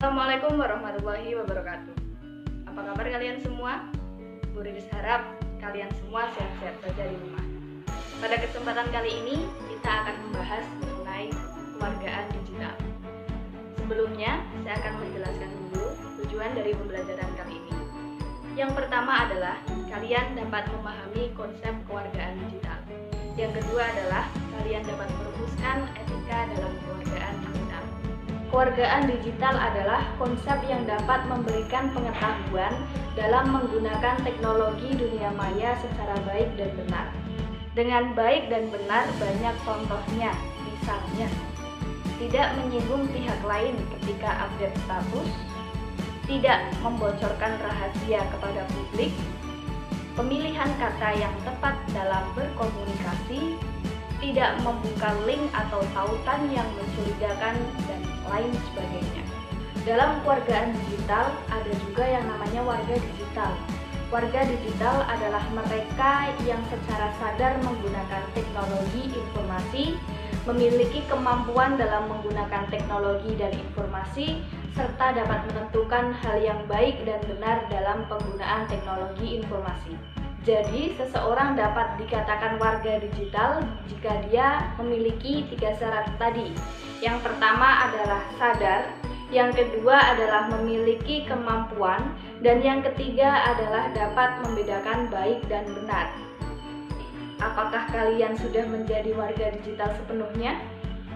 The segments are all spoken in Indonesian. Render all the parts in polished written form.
Assalamualaikum warahmatullahi wabarakatuh. Apa kabar kalian semua? Bu Riris harap kalian semua sehat-sehat saja di rumah. Pada kesempatan kali ini kita akan membahas mengenai kewargaan digital. Sebelumnya saya akan menjelaskan dulu tujuan dari pembelajaran kali ini. Yang pertama adalah kalian dapat memahami konsep kewargaan digital. Yang kedua adalah kalian dapat merumuskan etika dalam kewargaan digital. Kewargaan digital adalah konsep yang dapat memberikan pengetahuan dalam menggunakan teknologi dunia maya secara baik dan benar. Dengan baik dan benar banyak contohnya, misalnya tidak menyinggung pihak lain ketika update status, tidak membocorkan rahasia kepada publik, pemilihan kata yang tepat dalam berkomunikasi, tidak membuka link atau tautan yang mencurigakan, dan lain sebagainya. Dalam kewargaan digital ada juga yang namanya warga digital. Warga digital adalah mereka yang secara sadar menggunakan teknologi informasi, memiliki kemampuan dalam menggunakan teknologi dan informasi, serta dapat menentukan hal yang baik dan benar dalam penggunaan teknologi informasi. Jadi, seseorang dapat dikatakan warga digital jika dia memiliki 3 syarat tadi. Yang pertama adalah sadar, yang kedua adalah memiliki kemampuan, dan yang ketiga adalah dapat membedakan baik dan benar. Apakah kalian sudah menjadi warga digital sepenuhnya?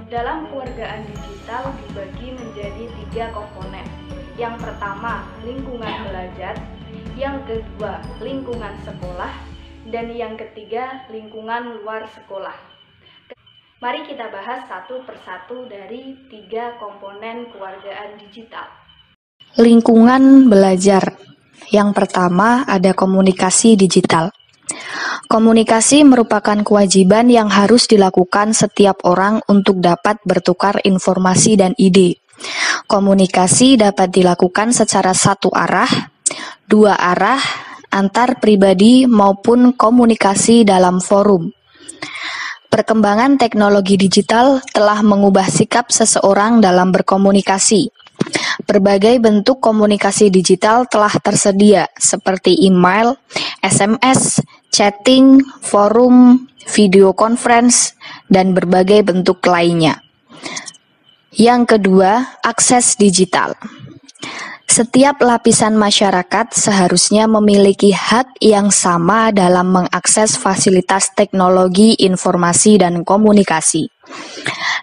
Dalam kewargaan digital dibagi menjadi 3 komponen. Yang pertama, lingkungan belajar. Yang kedua, lingkungan sekolah, dan yang ketiga, lingkungan luar sekolah. Mari kita bahas satu persatu dari 3 komponen kewargaan digital. Lingkungan belajar. Yang pertama ada komunikasi digital. Komunikasi merupakan kewajiban yang harus dilakukan setiap orang untuk dapat bertukar informasi dan ide. Komunikasi dapat dilakukan secara satu arah, 2 arah, antar pribadi maupun komunikasi dalam forum. Perkembangan teknologi digital telah mengubah sikap seseorang dalam berkomunikasi. Berbagai bentuk komunikasi digital telah tersedia seperti email, SMS, chatting, forum, video conference, dan berbagai bentuk lainnya. Yang kedua, akses digital. Setiap lapisan masyarakat seharusnya memiliki hak yang sama dalam mengakses fasilitas teknologi informasi dan komunikasi.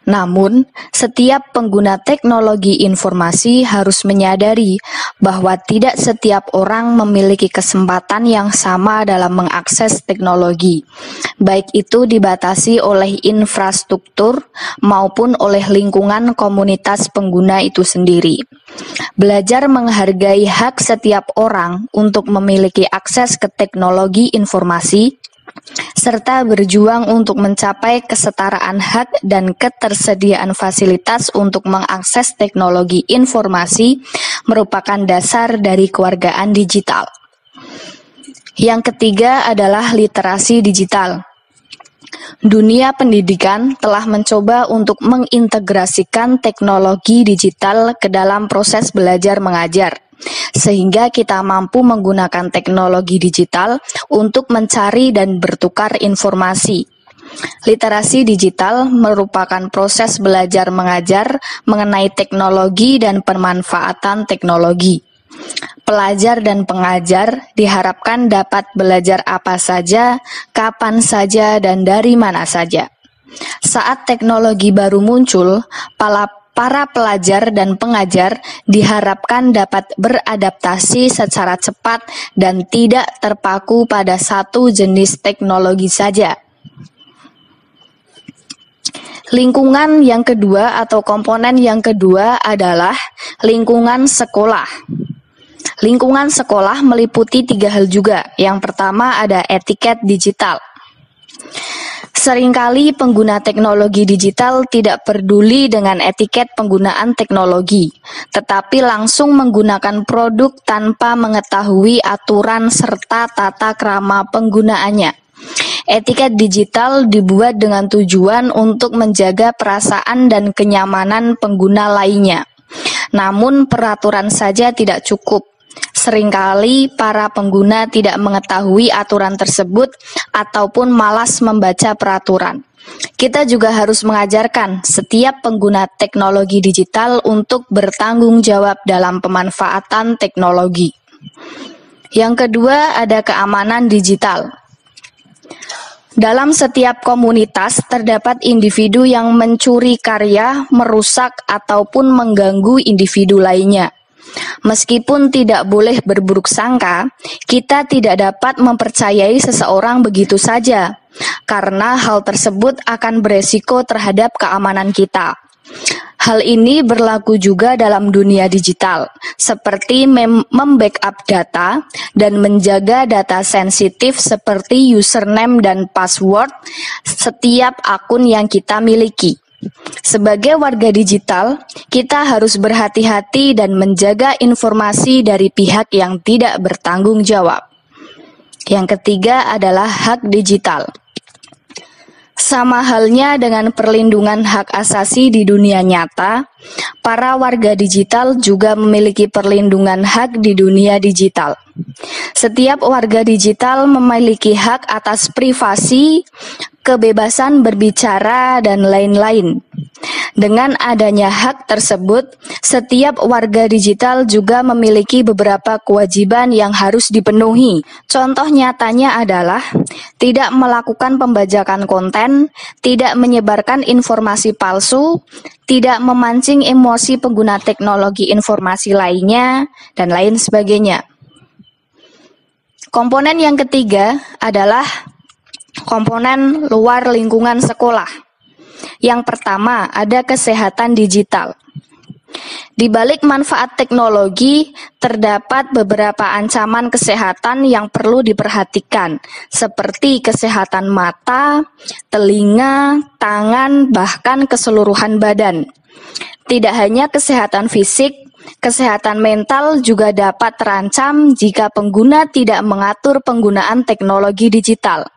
Namun, setiap pengguna teknologi informasi harus menyadari bahwa tidak setiap orang memiliki kesempatan yang sama dalam mengakses teknologi, baik itu dibatasi oleh infrastruktur maupun oleh lingkungan komunitas pengguna itu sendiri. Belajar menghargai hak setiap orang untuk memiliki akses ke teknologi informasi serta berjuang untuk mencapai kesetaraan hak dan ketersediaan fasilitas untuk mengakses teknologi informasi merupakan dasar dari kewargaan digital. Yang ketiga adalah literasi digital. Dunia pendidikan telah mencoba untuk mengintegrasikan teknologi digital ke dalam proses belajar mengajar, sehingga kita mampu menggunakan teknologi digital untuk mencari dan bertukar informasi. Literasi digital merupakan proses belajar mengajar mengenai teknologi dan pemanfaatan teknologi. Pelajar dan pengajar diharapkan dapat belajar apa saja, kapan saja, dan dari mana saja. Saat teknologi baru muncul, para pelajar dan pengajar diharapkan dapat beradaptasi secara cepat dan tidak terpaku pada satu jenis teknologi saja. Lingkungan yang kedua atau komponen yang kedua adalah lingkungan sekolah. Lingkungan sekolah meliputi 3 hal juga. Yang pertama ada etiket digital. Seringkali pengguna teknologi digital tidak peduli dengan etiket penggunaan teknologi, tetapi langsung menggunakan produk tanpa mengetahui aturan serta tata krama penggunaannya. Etiket digital dibuat dengan tujuan untuk menjaga perasaan dan kenyamanan pengguna lainnya. Namun peraturan saja tidak cukup. Seringkali para pengguna tidak mengetahui aturan tersebut ataupun malas membaca peraturan. Kita juga harus mengajarkan setiap pengguna teknologi digital untuk bertanggung jawab dalam pemanfaatan teknologi. Yang kedua, ada keamanan digital. Dalam setiap komunitas terdapat individu yang mencuri karya, merusak, ataupun mengganggu individu lainnya. Meskipun tidak boleh berburuk sangka, kita tidak dapat mempercayai seseorang begitu saja, karena hal tersebut akan beresiko terhadap keamanan kita. Hal ini berlaku juga dalam dunia digital, seperti membackup data dan menjaga data sensitif seperti username dan password setiap akun yang kita miliki. Sebagai warga digital, kita harus berhati-hati dan menjaga informasi dari pihak yang tidak bertanggung jawab. Yang ketiga adalah hak digital. Sama halnya dengan perlindungan hak asasi di dunia nyata, para warga digital juga memiliki perlindungan hak di dunia digital. Setiap warga digital memiliki hak atas privasi, kebebasan berbicara, dan lain-lain. Dengan adanya hak tersebut, setiap warga digital juga memiliki beberapa kewajiban yang harus dipenuhi. Contoh nyatanya adalah tidak melakukan pembajakan konten, tidak menyebarkan informasi palsu, tidak memancing emosi pengguna teknologi informasi lainnya, dan lain sebagainya. Komponen yang ketiga adalah komponen luar lingkungan sekolah. Yang pertama, ada kesehatan digital. Di balik manfaat teknologi, terdapat beberapa ancaman kesehatan yang perlu diperhatikan, seperti kesehatan mata, telinga, tangan, bahkan keseluruhan badan. Tidak hanya kesehatan fisik, kesehatan mental juga dapat terancam jika pengguna tidak mengatur penggunaan teknologi digital.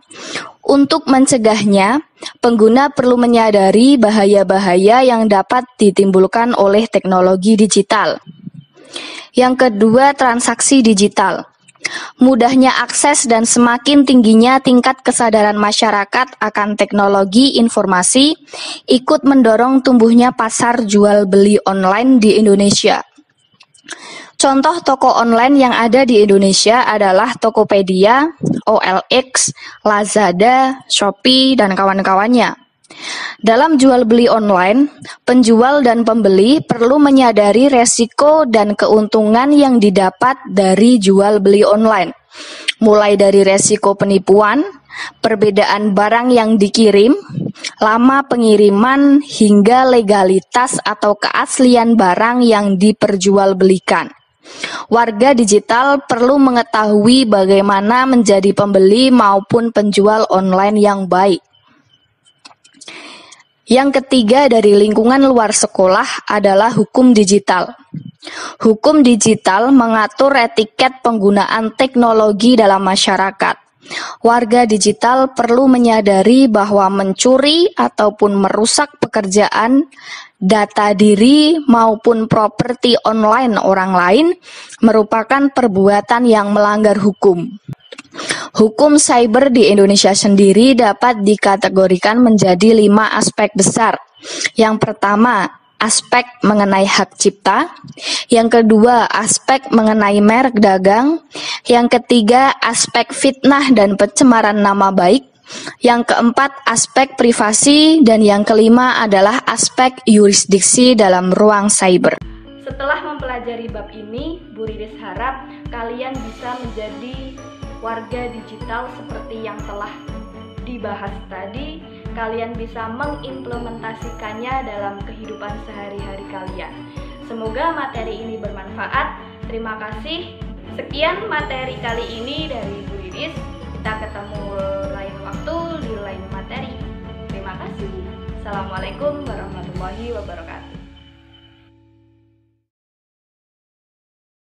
Untuk mencegahnya, pengguna perlu menyadari bahaya-bahaya yang dapat ditimbulkan oleh teknologi digital. Yang kedua, transaksi digital. Mudahnya akses dan semakin tingginya tingkat kesadaran masyarakat akan teknologi informasi ikut mendorong tumbuhnya pasar jual beli online di Indonesia. Contoh toko online yang ada di Indonesia adalah Tokopedia, OLX, Lazada, Shopee, dan kawan-kawannya. Dalam jual beli online, penjual dan pembeli perlu menyadari resiko dan keuntungan yang didapat dari jual beli online. Mulai dari resiko penipuan, perbedaan barang yang dikirim, lama pengiriman, hingga legalitas atau keaslian barang yang diperjualbelikan. Warga digital perlu mengetahui bagaimana menjadi pembeli maupun penjual online yang baik. Yang ketiga dari lingkungan luar sekolah adalah hukum digital. Hukum digital mengatur etiket penggunaan teknologi dalam masyarakat. Warga digital perlu menyadari bahwa mencuri ataupun merusak pekerjaan, data diri maupun properti online orang lain merupakan perbuatan yang melanggar hukum. Hukum cyber di Indonesia sendiri dapat dikategorikan menjadi 5 aspek besar. Yang pertama, aspek mengenai hak cipta. Yang kedua, aspek mengenai merek dagang. Yang ketiga, aspek fitnah dan pencemaran nama baik. Yang keempat, aspek privasi. Dan yang kelima adalah aspek yurisdiksi dalam ruang cyber. Setelah mempelajari bab ini, Bu Riris harap kalian bisa menjadi warga digital seperti yang telah dibahas tadi. Kalian bisa mengimplementasikannya dalam kehidupan sehari-hari kalian. Semoga materi ini bermanfaat. Terima kasih. Sekian materi kali ini dari Bu Riris. Kita ketemu lain waktu di lain materi. Terima kasih. Assalamualaikum warahmatullahi wabarakatuh.